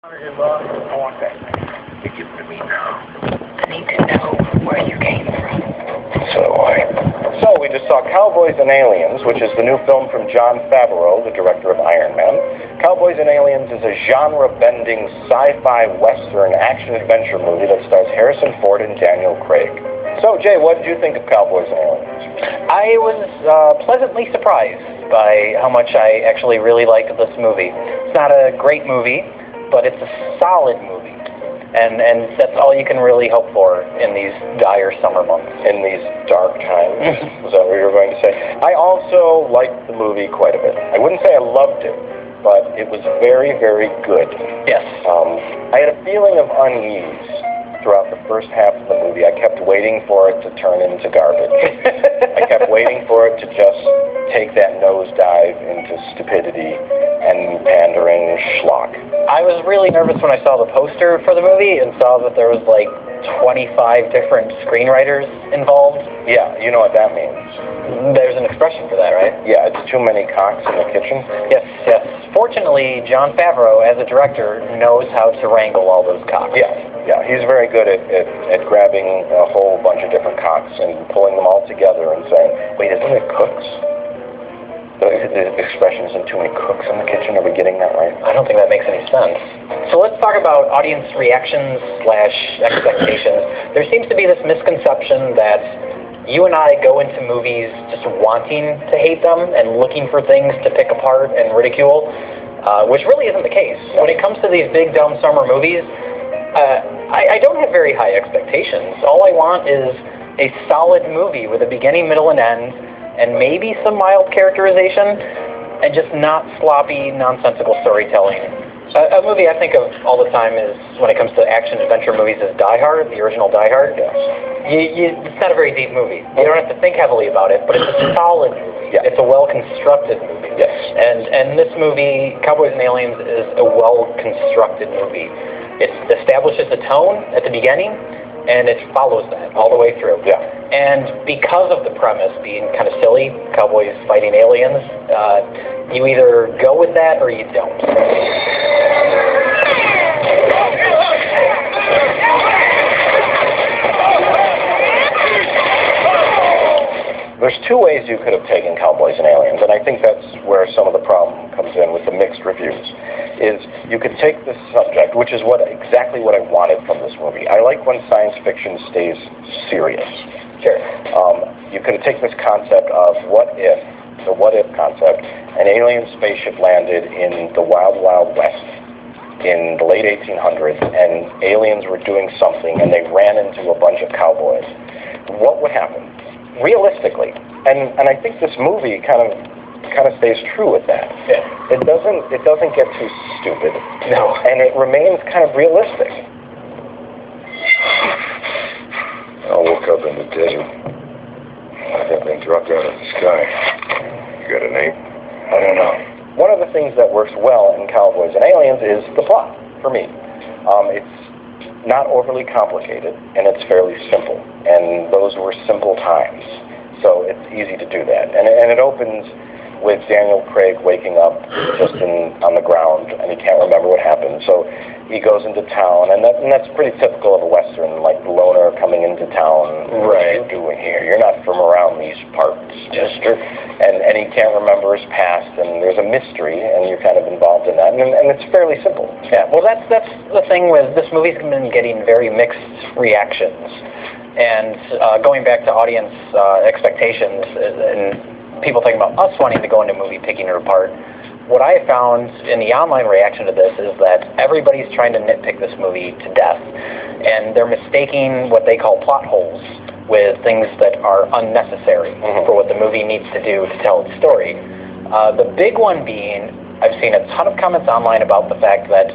I want that. You give it to me now. I need to know where you came from. So do I. So we just saw Cowboys and Aliens, which is the new film from Jon Favreau, the director of Iron Man. Cowboys and Aliens is a genre-bending sci-fi western action-adventure movie that stars Harrison Ford and Daniel Craig. So, Jay, what did you think of Cowboys and Aliens? I was pleasantly surprised by how much I actually really liked this movie. It's not a great movie, but it's a solid movie. And that's all you can really hope for in these dire summer months. In these dark times, is that what you were going to say? I also liked the movie quite a bit. I wouldn't say I loved it, but it was very, very good. Yes. I had a feeling of unease throughout the first half of the movie. I kept waiting for it to turn into garbage. I kept waiting for it to just take that nosedive into stupidity and pandering schlock. I was really nervous when I saw the poster for the movie and saw that there was like 25 different screenwriters involved. Yeah, you know what that means. There's an expression for that, right? Yeah, it's too many cocks in the kitchen. Yes, yes. Fortunately, Jon Favreau, as a director, knows how to wrangle all those cocks. Yeah, he's very good at grabbing a whole bunch of different cocks and pulling them all together and saying, wait, isn't it cooks? The expression isn't too many cooks in the kitchen. Are we getting that right? I don't think that makes any sense. So let's talk about audience reactions/expectations. There seems to be this misconception that you and I go into movies just wanting to hate them and looking for things to pick apart and ridicule, which really isn't the case. When it comes to these big, dumb summer movies, I don't have very high expectations. All I want is a solid movie with a beginning, middle, and end, and maybe some mild characterization, and just not sloppy, nonsensical storytelling. A movie I think of all the time is, when it comes to action-adventure movies, is Die Hard, the original Die Hard. Yes. It's not a very deep movie. You don't have to think heavily about it, but it's a solid movie. Yeah. It's a well-constructed movie. Yes. And this movie, Cowboys and Aliens, is a well-constructed movie. It establishes the tone at the beginning, and it follows that all the way through. Yeah. And because of the premise being kind of silly, cowboys fighting aliens, you either go with that or you don't. There's two ways you could have taken Cowboys and Aliens, and I think that's where some of the problem comes in with the mixed reviews, is you could take this subject, which is exactly what I wanted from this movie. I like when science fiction stays serious. Sure. You could take this concept of the what if concept. An alien spaceship landed in the Wild Wild West in the late 1800s, and aliens were doing something, and they ran into a bunch of cowboys. What would happen? Realistically, and I think this movie kind of stays true with that. Yeah. It doesn't get too stupid. No. And it remains kind of realistic. I woke up in the desert. That thing dropped out of the sky. You got a name? I don't know. One of the things that works well in Cowboys and Aliens is the plot, for me. It's not overly complicated, and it's fairly simple. And those were simple times, so it's easy to do that. And it opens with Daniel Craig waking up just on the ground, and he can't remember what happened. So he goes into town, and that's pretty typical of a Western, like the loner coming into town. What are you doing here? You're not from around these parts, mister. And he can't remember his past, and there's a mystery, and you're kind of involved in that. And it's fairly simple. Yeah, well, that's the thing with this movie's been getting very mixed reactions. And going back to audience expectations and people talking about us wanting to go into a movie picking it apart, what I have found in the online reaction to this is that everybody's trying to nitpick this movie to death, and they're mistaking what they call plot holes with things that are unnecessary for what the movie needs to do to tell its story. The big one being, I've seen a ton of comments online about the fact that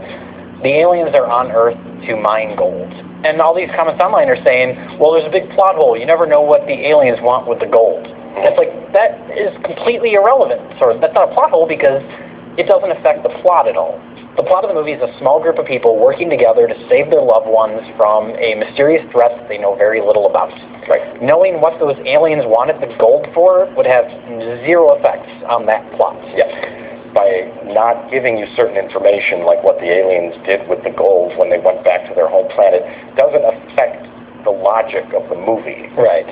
the aliens are on Earth to mine gold. And all these comments online are saying, well, there's a big plot hole. You never know what the aliens want with the gold. It's like, that is completely irrelevant. That's not a plot hole because it doesn't affect the plot at all. The plot of the movie is a small group of people working together to save their loved ones from a mysterious threat that they know very little about. Right. Knowing what those aliens wanted the gold for would have zero effects on that plot. Yeah. by not giving you certain information, like what the aliens did with the gold when they went back to their home planet, doesn't affect the logic of the movie. Right.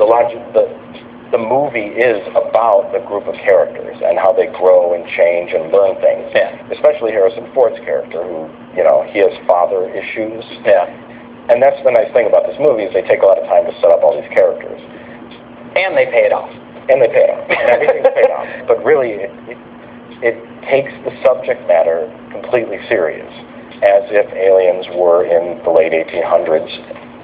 The movie is about the group of characters and how they grow and change and learn things. Yeah. Especially Harrison Ford's character, who, you know, he has father issues. Yeah. And that's the nice thing about this movie, is they take a lot of time to set up all these characters. And they pay it off. And they pay off. And everything's paid off. But really, it takes the subject matter completely serious, as if aliens were in the late 1800s,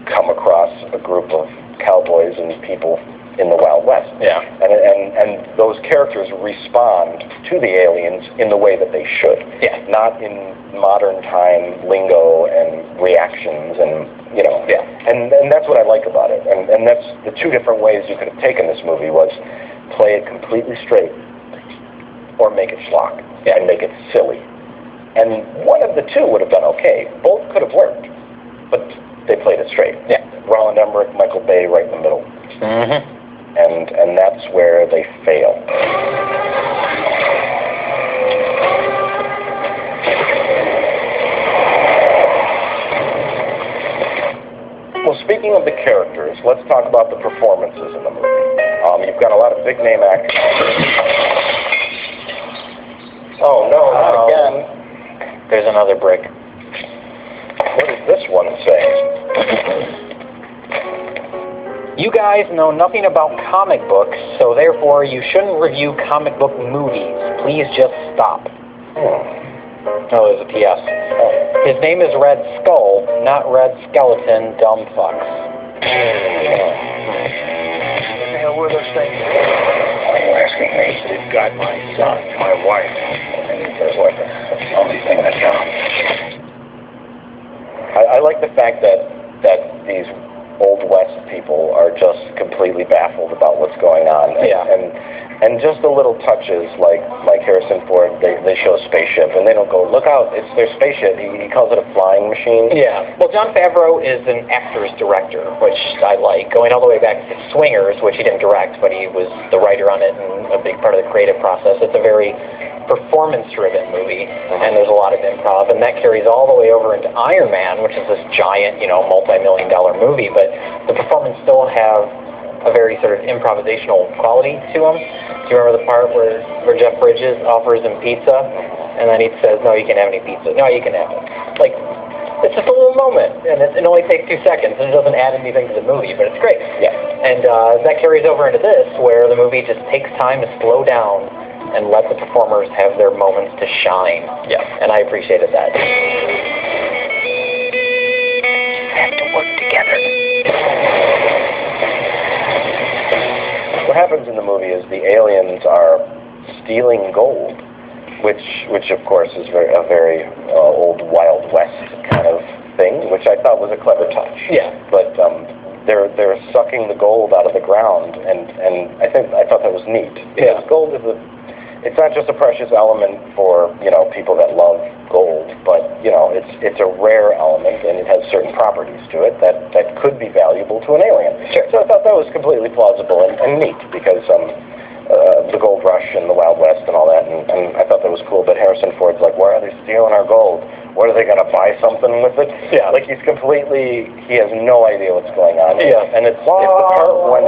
come across a group of cowboys and people in the Wild West. Yeah. And those characters respond to the aliens in the way that they should. Yeah. Not in modern time lingo and reactions and, you know. Yeah. And that's what I like about it. And that's the two different ways you could have taken this movie, was play it completely straight or make it schlock and make it silly. And one of the two would have done okay. Both could have worked, but they played it straight. Yeah. Roland Emmerich, Michael Bay right in the middle. Mm-hmm. And that's where they fail. Well, speaking of the characters, let's talk about the performances in the movie. You've got a lot of big-name actors. Oh, no, not again. There's another brick. What does this one say? You guys know nothing about comic books, so therefore you shouldn't review comic book movies. Please just stop. Oh, there's a P.S. His name is Red Skull, not Red Skeleton, dumb fucks. What the hell were those things? Why are you asking me? They've got my son, my wife, and he says, what, the only thing that counts. I like the fact that these Old West people are just completely baffled about what's going on. And just the little touches, like Harrison Ford, they show a spaceship, and they don't go, look out, it's their spaceship. He calls it a flying machine. Yeah. Well, Jon Favreau is an actor's director, which I like, going all the way back to Swingers, which he didn't direct, but he was the writer on it and a big part of the creative process. It's a very performance-driven movie, and there's a lot of improv, and that carries all the way over into Iron Man, which is this giant, multi-million-dollar movie, but the performance still have a very sort of improvisational quality to them. Do you remember the part where Jeff Bridges offers him pizza, and then he says, no, you can't have any pizza. No, you can have it. Like, it's just a little moment, and it only takes 2 seconds, and it doesn't add anything to the movie, but it's great. Yeah. And that carries over into this, where the movie just takes time to slow down and let the performers have their moments to shine. Yeah. And I appreciated that. Have to work together. What happens in the movie is the aliens are stealing gold, which of course is a very old Wild West kind of thing, which I thought was a clever touch. Yeah. But they're sucking the gold out of the ground, and I thought that was neat. Because gold is it's not just a precious element for people that love gold, but it's a rare element, and it has certain properties to it that could be valuable to an alien. Sure. So I thought that was completely plausible and neat, because the gold rush and the Wild West and all that, and I thought that was cool. But Harrison Ford's like, why are they stealing our gold? What, are they going to buy something with it? Yeah. Like he has no idea what's going on. Yeah. And it's the part when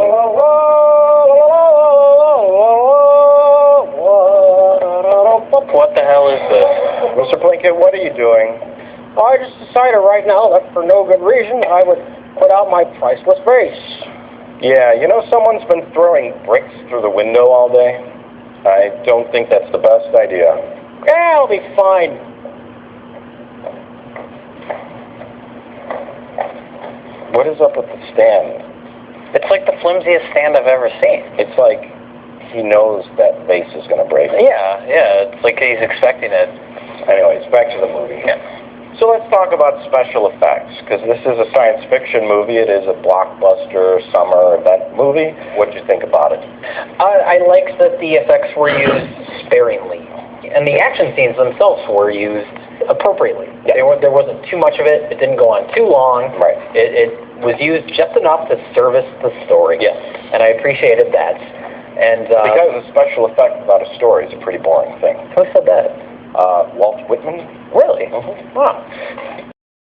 What the hell is this? Mr. Plinkett, what are you doing? I just decided right now that for no good reason I would put out my priceless vase. Yeah, someone's been throwing bricks through the window all day. I don't think that's the best idea. Yeah, I'll be fine. What is up with the stand? It's like the flimsiest stand I've ever seen. It's like he knows that vase is going to break. Yeah, it's like he's expecting it. Anyways, back to the movie. Yeah. So let's talk about special effects, because this is a science fiction movie. It is a blockbuster summer event movie. What did you think about it? I liked that the effects were used sparingly, and the action scenes themselves were used appropriately. Yeah. There wasn't too much of it. It didn't go on too long. Right. It was used just enough to service the story. Yes. And I appreciated that. And Because a special effect without a story is a pretty boring thing. who said that? Walt Whitman. Really? Mhm. Wow.